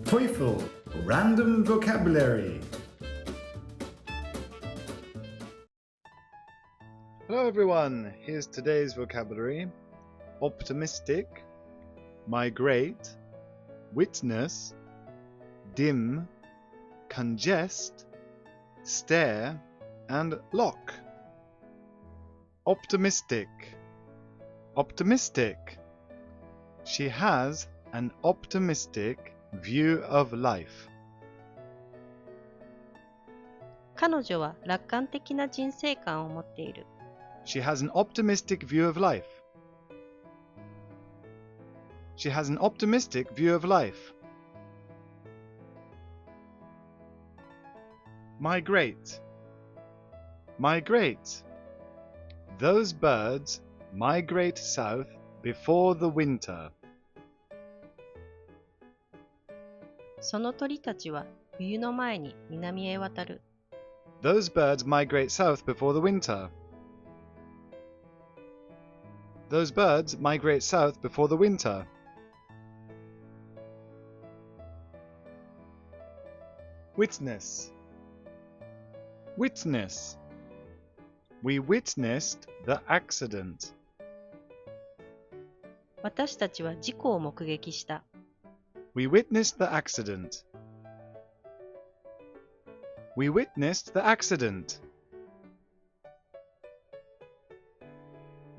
TOEFL Random Vocabulary. Hello everyone, here's today's vocabulary. Optimistic, migrate, witness, dim, congest, stare, and lock. Optimistic. Optimistic. She has an optimistic view of life. 彼女は楽観的な人生観を持っている。She has an optimistic view of life. She has an optimistic view of life. Migrate. Migrate. Those birds migrate south before the winter. その鳥たちは冬の前に南へ渡る。Those birds migrate south before the winter. Those birds migrate south before the winter. Witness. Witness. We witnessed the accident. 私たちは事故を目撃した。We witnessed the accident. We witnessed the accident.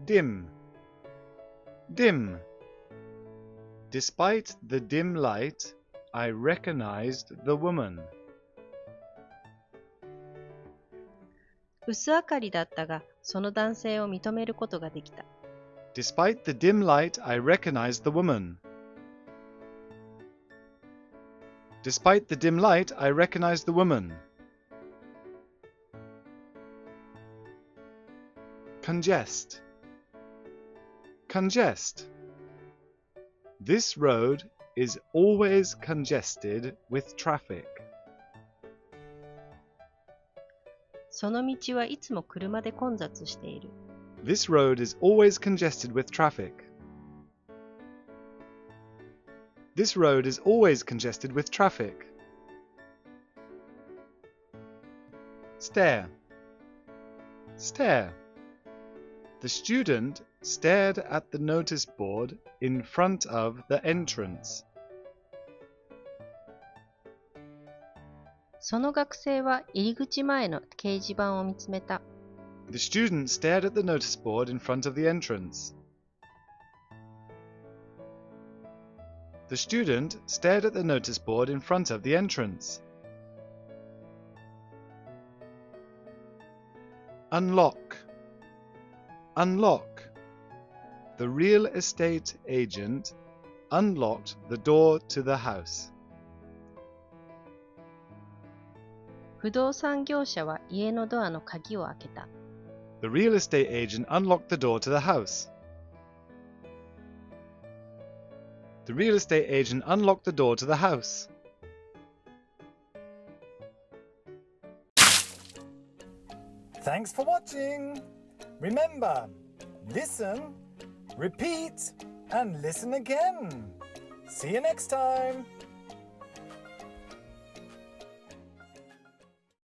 Dim. Dim. Despite the dim light, I recognized the woman. 薄明かりだったが、その男性を認めることができた。Despite the dim light, I recognized the woman. Despite the dim light, I recognized the woman. Congest. Congest. This road is always congested with traffic. その道はいつも車で混雑している。This road is always congested with traffic. This road is always congested with traffic. Stare. Stare. The student stared at the notice board in front of the entrance. その学生は入り口前の掲示板を見つめた。The student stared at the notice board in front of the entrance. The student stared at the notice board in front of the entrance. Unlock. Unlock. The real estate agent unlocked the door to the house. 不動産業者は家のドアの鍵を開けた。The real estate agent unlocked the door to the house. The real estate agent unlocked the door to the house. Thanks for watching. Remember, listen, repeat, and listen again. See you next time.